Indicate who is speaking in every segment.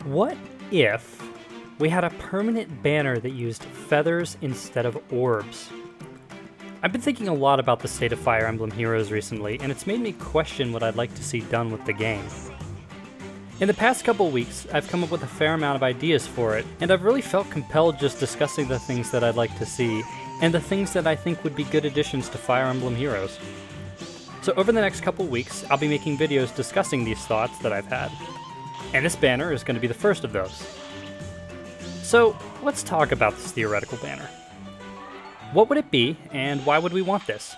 Speaker 1: What if we had a permanent banner that used feathers instead of orbs? I've been thinking a lot about the state of Fire Emblem Heroes recently, and it's made me question what I'd like to see done with the game. In the past couple weeks, I've come up with a fair amount of ideas for it, and I've really felt compelled just discussing the things that I'd like to see, and the things that I think would be good additions to Fire Emblem Heroes. So over the next couple weeks, I'll be making videos discussing these thoughts that I've had, and this banner is going to be the first of those. So let's talk about this theoretical banner. What would it be, and why would we want this?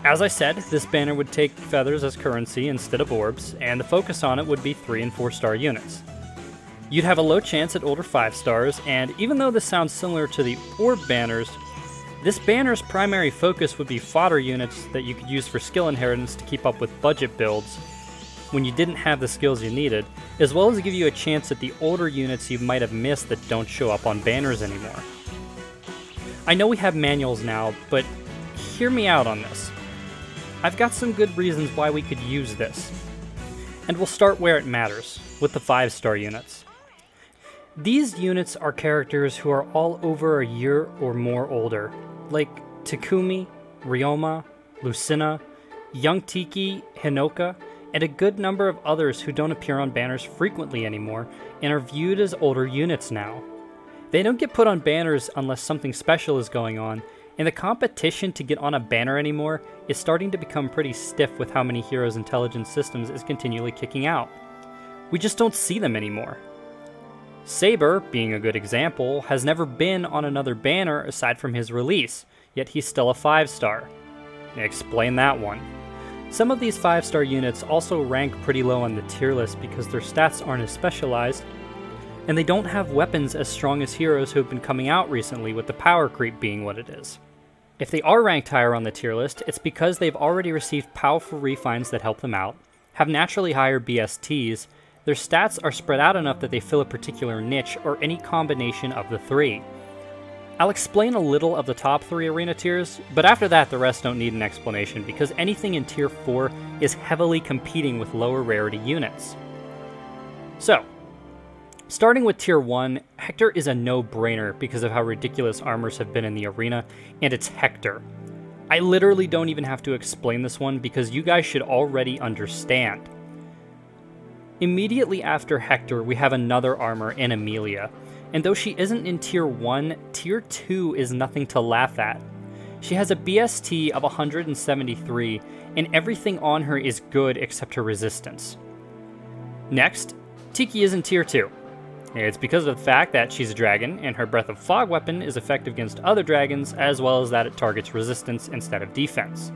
Speaker 1: As I said, this banner would take feathers as currency instead of orbs, and the focus on it would be 3 and 4 star units. You'd have a low chance at older 5 stars, and even though this sounds similar to the orb banners, this banner's primary focus would be fodder units that you could use for skill inheritance to keep up with budget builds when you didn't have the skills you needed, as well as give you a chance at the older units you might have missed that don't show up on banners anymore. I know we have manuals now, but hear me out on this. I've got some good reasons why we could use this. And we'll start where it matters, with the 5 star units. These units are characters who are all over a year or more older, like Takumi, Ryoma, Lucina, Young Tiki, Hinoka, and a good number of others who don't appear on banners frequently anymore and are viewed as older units now. They don't get put on banners unless something special is going on, and the competition to get on a banner anymore is starting to become pretty stiff with how many Heroes Intelligence Systems is continually kicking out. We just don't see them anymore. Saber, being a good example, has never been on another banner aside from his release, yet he's still a 5 star. Explain that one. Some of these 5 star units also rank pretty low on the tier list because their stats aren't as specialized, and they don't have weapons as strong as heroes who have been coming out recently, with the power creep being what it is. If they are ranked higher on the tier list, it's because they've already received powerful refines that help them out, have naturally higher BSTs, their stats are spread out enough that they fill a particular niche, or any combination of the 3. I'll explain a little of the top 3 arena tiers, but after that the rest don't need an explanation because anything in tier 4 is heavily competing with lower rarity units. So, starting with tier 1, Hector is a no-brainer because of how ridiculous armors have been in the arena, and it's Hector. I literally don't even have to explain this one because you guys should already understand. Immediately after Hector, we have another armor in Emilia, and though she isn't in tier 1, tier 2 is nothing to laugh at. She has a BST of 173, and everything on her is good except her resistance. Next, Tiki is in tier 2. It's because of the fact that she's a dragon, and her Breath of Fog weapon is effective against other dragons, as well as that it targets resistance instead of defense.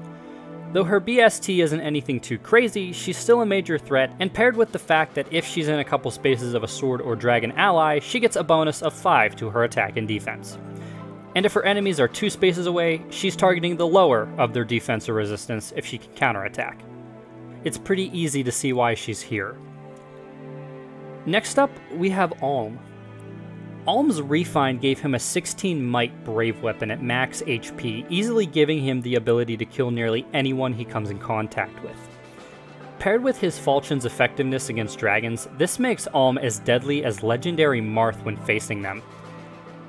Speaker 1: Though her BST isn't anything too crazy, she's still a major threat, and paired with the fact that if she's in a couple spaces of a sword or dragon ally, she gets a bonus of 5 to her attack and defense. And if her enemies are 2 spaces away, she's targeting the lower of their defense or resistance if she can counterattack. It's pretty easy to see why she's here. Next up, we have Alm. Alm's refine gave him a 16 might brave weapon at max HP, easily giving him the ability to kill nearly anyone he comes in contact with. Paired with his falchion's effectiveness against dragons, this makes Alm as deadly as legendary Marth when facing them.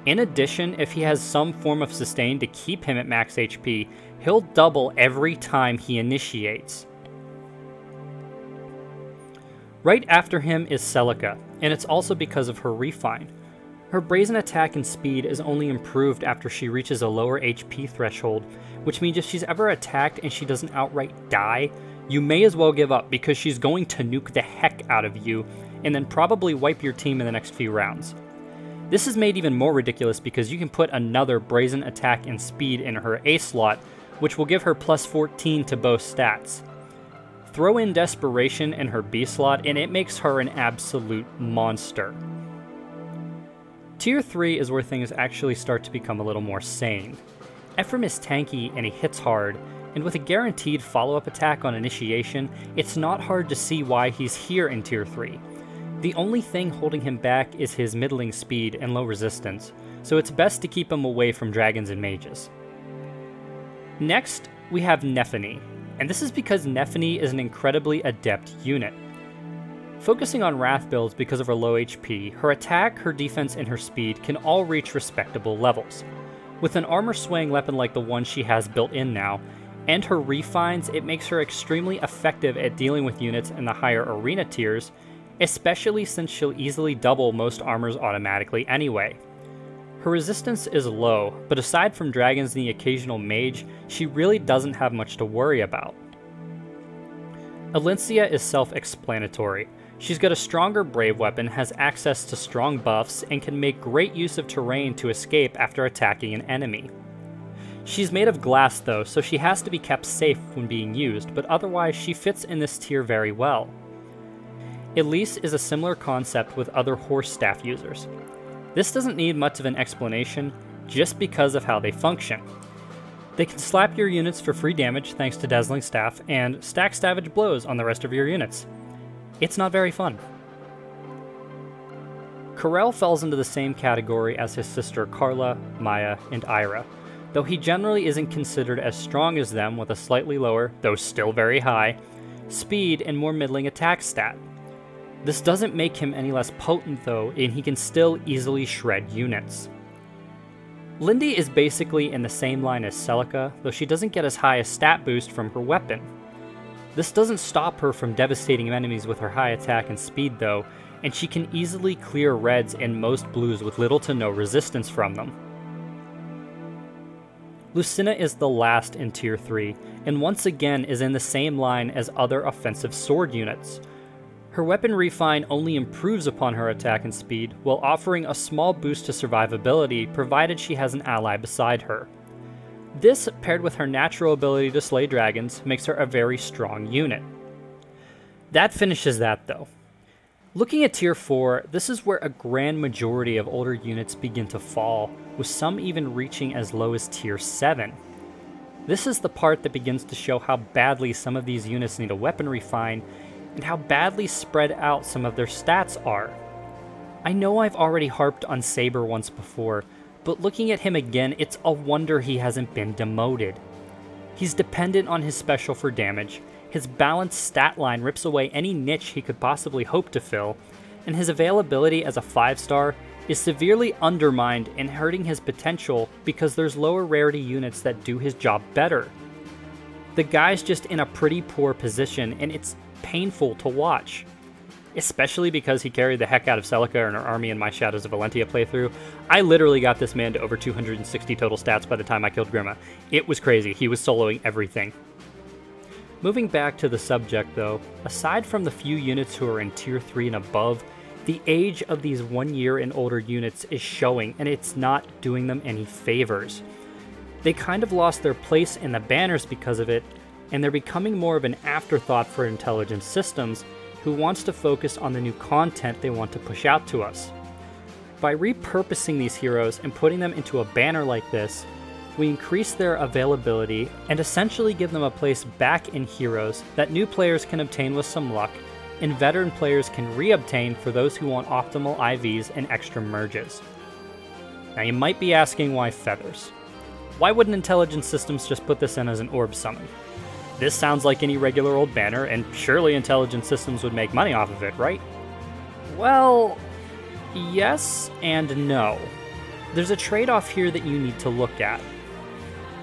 Speaker 1: In addition, if he has some form of sustain to keep him at max HP, he'll double every time he initiates. Right after him is Celica, and it's also because of her refine. Her brazen attack and speed is only improved after she reaches a lower HP threshold, which means if she's ever attacked and she doesn't outright die, you may as well give up because she's going to nuke the heck out of you and then probably wipe your team in the next few rounds. This is made even more ridiculous because you can put another brazen attack and speed in her A slot, which will give her plus 14 to both stats. Throw in Desperation in her B slot and it makes her an absolute monster. Tier 3 is where things actually start to become a little more sane. Ephraim is tanky and he hits hard, and with a guaranteed follow-up attack on initiation, it's not hard to see why he's here in tier 3. The only thing holding him back is his middling speed and low resistance, so it's best to keep him away from dragons and mages. Next, we have Nephany, and this is because Nephany is an incredibly adept unit. Focusing on Wrath builds because of her low HP, her attack, her defense, and her speed can all reach respectable levels. With an armor-swaying weapon like the one she has built in now, and her refines, it makes her extremely effective at dealing with units in the higher arena tiers, especially since she'll easily double most armors automatically anyway. Her resistance is low, but aside from dragons and the occasional mage, she really doesn't have much to worry about. Alencia is self-explanatory. She's got a stronger brave weapon, has access to strong buffs, and can make great use of terrain to escape after attacking an enemy. She's made of glass though, so she has to be kept safe when being used, but otherwise she fits in this tier very well. Elise is a similar concept with other horse staff users. This doesn't need much of an explanation, just because of how they function. They can slap your units for free damage thanks to Dazzling Staff, and stack Savage Blows on the rest of your units. It's not very fun. Corel falls into the same category as his sister Carla, Maya, and Ira, though he generally isn't considered as strong as them with a slightly lower, though still very high, speed and more middling attack stat. This doesn't make him any less potent though, and he can still easily shred units. Lindy is basically in the same line as Celica, though she doesn't get as high a stat boost from her weapon. This doesn't stop her from devastating enemies with her high attack and speed though, and she can easily clear reds and most blues with little to no resistance from them. Lucina is the last in Tier 3, and once again is in the same line as other offensive sword units. Her weapon refine only improves upon her attack and speed, while offering a small boost to survivability provided she has an ally beside her. This, paired with her natural ability to slay dragons, makes her a very strong unit. That finishes that though. Looking at Tier 4, this is where a grand majority of older units begin to fall, with some even reaching as low as Tier 7. This is the part that begins to show how badly some of these units need a weapon refine, and how badly spread out some of their stats are. I know I've already harped on Saber once before, but looking at him again, it's a wonder he hasn't been demoted. He's dependent on his special for damage, his balanced stat line rips away any niche he could possibly hope to fill, and his availability as a 5-star is severely undermined and hurting his potential because there's lower rarity units that do his job better. The guy's just in a pretty poor position, and it's painful to watch. Especially because he carried the heck out of Celica and her army in my Shadows of Valentia playthrough. I literally got this man to over 260 total stats by the time I killed Grima. It was crazy, he was soloing everything. Moving back to the subject though, aside from the few units who are in Tier 3 and above, the age of these 1 year and older units is showing, and it's not doing them any favors. They kind of lost their place in the banners because of it, and they're becoming more of an afterthought for intelligence systems, who wants to focus on the new content they want to push out to us. By repurposing these heroes and putting them into a banner like this, we increase their availability and essentially give them a place back in Heroes that new players can obtain with some luck, and veteran players can re-obtain for those who want optimal IVs and extra merges. Now you might be asking why feathers? Why wouldn't Intelligence Systems just put this in as an orb summon? This sounds like any regular old banner, and surely Intelligence Systems would make money off of it, right? Well, yes and no. There's a trade-off here that you need to look at.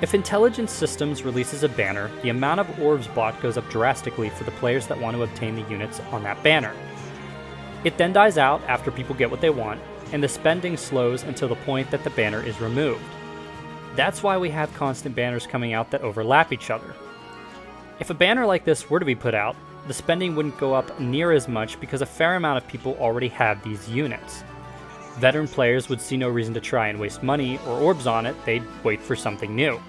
Speaker 1: If Intelligence Systems releases a banner, the amount of orbs bought goes up drastically for the players that want to obtain the units on that banner. It then dies out after people get what they want, and the spending slows until the point that the banner is removed. That's why we have constant banners coming out that overlap each other. If a banner like this were to be put out, the spending wouldn't go up near as much because a fair amount of people already have these units. Veteran players would see no reason to try and waste money or orbs on it, they'd wait for something new.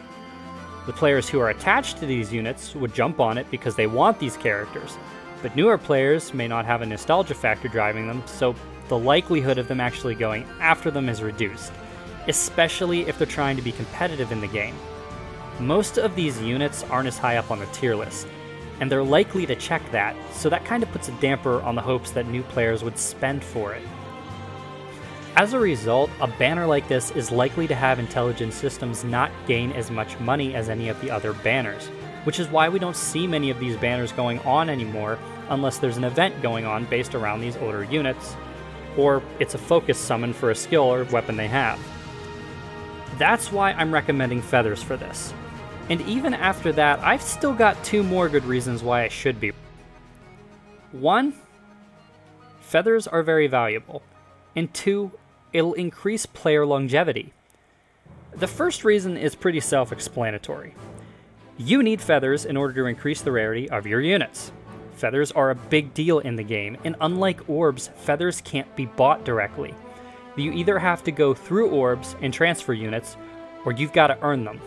Speaker 1: The players who are attached to these units would jump on it because they want these characters, but newer players may not have a nostalgia factor driving them, so the likelihood of them actually going after them is reduced, especially if they're trying to be competitive in the game. Most of these units aren't as high up on the tier list, and they're likely to check that, so that kind of puts a damper on the hopes that new players would spend for it. As a result, a banner like this is likely to have Intelligence Systems not gain as much money as any of the other banners, which is why we don't see many of these banners going on anymore unless there's an event going on based around these older units, or it's a focus summon for a skill or weapon they have. That's why I'm recommending feathers for this. And even after that, I've still got 2 more good reasons why I should be. 1, feathers are very valuable, and 2, it'll increase player longevity. The first reason is pretty self-explanatory. You need feathers in order to increase the rarity of your units. Feathers are a big deal in the game, and unlike orbs, feathers can't be bought directly. You either have to go through orbs and transfer units, or you've got to earn them.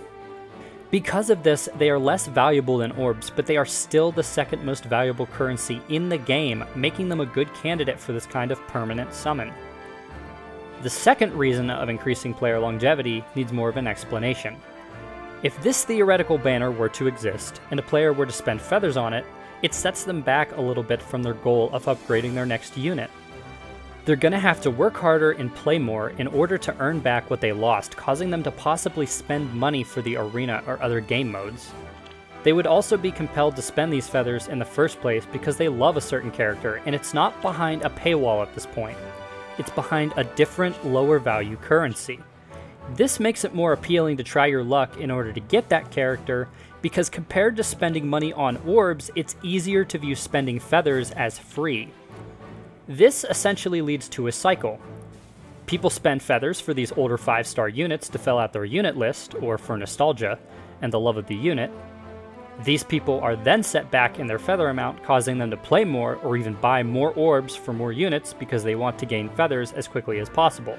Speaker 1: Because of this, they are less valuable than orbs, but they are still the second most valuable currency in the game, making them a good candidate for this kind of permanent summon. The second reason of increasing player longevity needs more of an explanation. If this theoretical banner were to exist, and a player were to spend feathers on it, it sets them back a little bit from their goal of upgrading their next unit. They're going to have to work harder and play more in order to earn back what they lost, causing them to possibly spend money for the arena or other game modes. They would also be compelled to spend these feathers in the first place because they love a certain character, and it's not behind a paywall at this point. It's behind a different, lower value currency. This makes it more appealing to try your luck in order to get that character, because compared to spending money on orbs, it's easier to view spending feathers as free. This essentially leads to a cycle. People spend feathers for these older 5-star units to fill out their unit list, or for nostalgia and the love of the unit. These people are then set back in their feather amount, causing them to play more or even buy more orbs for more units because they want to gain feathers as quickly as possible.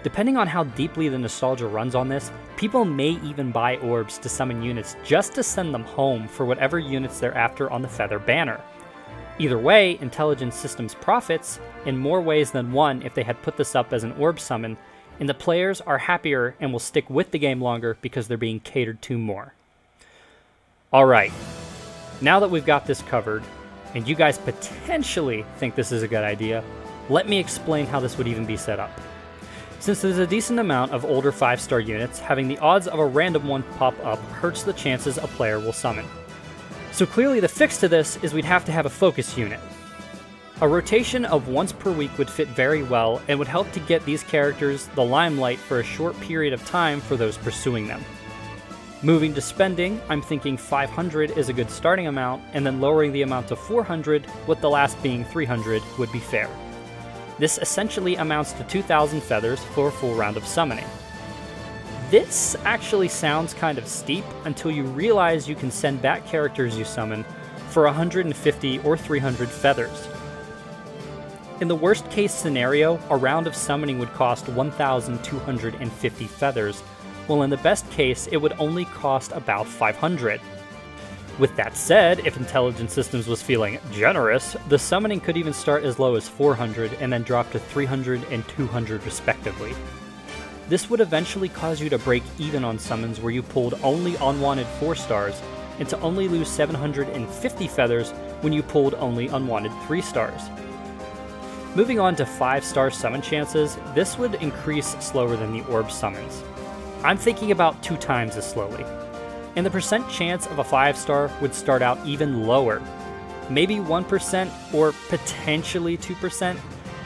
Speaker 1: Depending on how deeply the nostalgia runs on this, people may even buy orbs to summon units just to send them home for whatever units they're after on the feather banner. Either way, Intelligent Systems profits in more ways than one if they had put this up as an orb summon, and the players are happier and will stick with the game longer because they're being catered to more. Alright, now that we've got this covered, and you guys potentially think this is a good idea, let me explain how this would even be set up. Since there's a decent amount of older 5-star units, having the odds of a random one pop up hurts the chances a player will summon. So clearly the fix to this is we'd have to have a focus unit. A rotation of once per week would fit very well and would help to get these characters the limelight for a short period of time for those pursuing them. Moving to spending, I'm thinking 500 is a good starting amount, and then lowering the amount to 400, with the last being 300, would be fair. This essentially amounts to 2,000 feathers for a full round of summoning. This actually sounds kind of steep until you realize you can send back characters you summon for 150 or 300 feathers. In the worst case scenario, a round of summoning would cost 1,250 feathers, while in the best case it would only cost about 500. With that said, if Intelligent Systems was feeling generous, the summoning could even start as low as 400 and then drop to 300 and 200 respectively. This would eventually cause you to break even on summons where you pulled only unwanted 4 stars, and to only lose 750 feathers when you pulled only unwanted 3 stars. Moving on to 5-star summon chances, this would increase slower than the orb summons. I'm thinking about 2 times as slowly. And the percent chance of a 5-star would start out even lower. Maybe 1% or potentially 2%.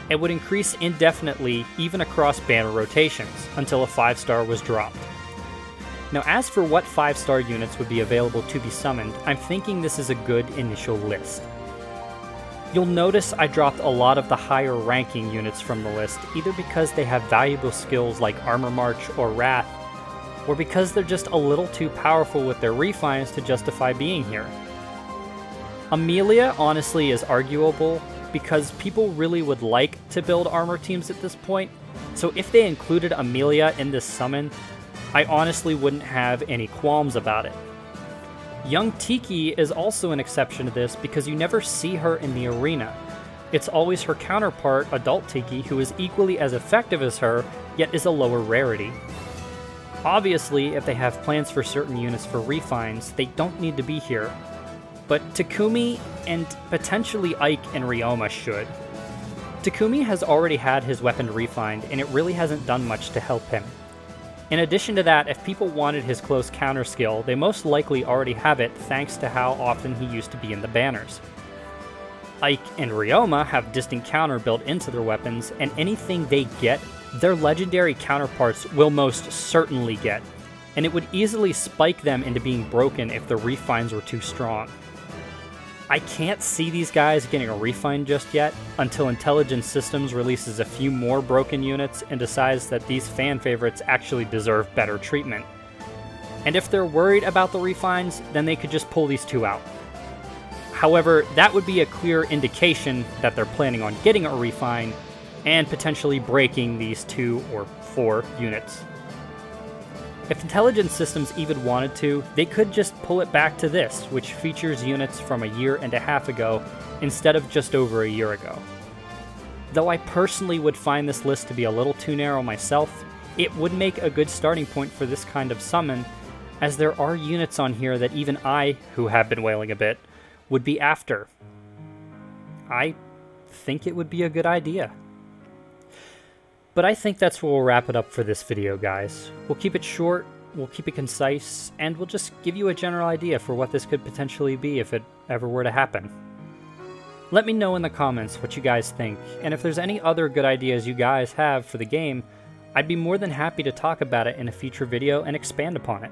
Speaker 1: It would increase indefinitely even across banner rotations until a 5-star was dropped. Now as for what 5-star units would be available to be summoned, I'm thinking this is a good initial list. You'll notice I dropped a lot of the higher ranking units from the list, either because they have valuable skills like Armor March or Wrath, or because they're just a little too powerful with their refines to justify being here. Amelia honestly is arguable, because people really would like to build armor teams at this point, so if they included Amelia in this summon, I honestly wouldn't have any qualms about it. Young Tiki is also an exception to this because you never see her in the arena. It's always her counterpart, Adult Tiki, who is equally as effective as her, yet is a lower rarity. Obviously, if they have plans for certain units for refines, they don't need to be here. But Takumi and potentially Ike and Ryoma should. Takumi has already had his weapon refined, and it really hasn't done much to help him. In addition to that, if people wanted his close counter skill, they most likely already have it thanks to how often he used to be in the banners. Ike and Ryoma have distant counter built into their weapons, and anything they get, their legendary counterparts will most certainly get, and it would easily spike them into being broken if the refines were too strong. I can't see these guys getting a refine just yet, until Intelligent Systems releases a few more broken units and decides that these fan favorites actually deserve better treatment. And if they're worried about the refines, then they could just pull these two out. However, that would be a clear indication that they're planning on getting a refine and potentially breaking these 2 or 4 units. If Intelligent Systems even wanted to, they could just pull it back to this, which features units from a year and a half ago instead of just over a year ago. Though I personally would find this list to be a little too narrow myself, it would make a good starting point for this kind of summon, as there are units on here that even I, who have been wailing a bit, would be after. I think it would be a good idea. But I think that's where we'll wrap it up for this video, guys. We'll keep it short, we'll keep it concise, and we'll just give you a general idea for what this could potentially be if it ever were to happen. Let me know in the comments what you guys think, and if there's any other good ideas you guys have for the game, I'd be more than happy to talk about it in a future video and expand upon it.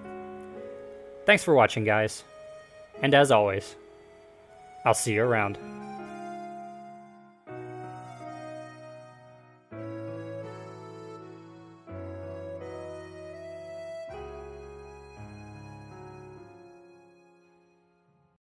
Speaker 1: Thanks for watching, guys. And as always, I'll see you around.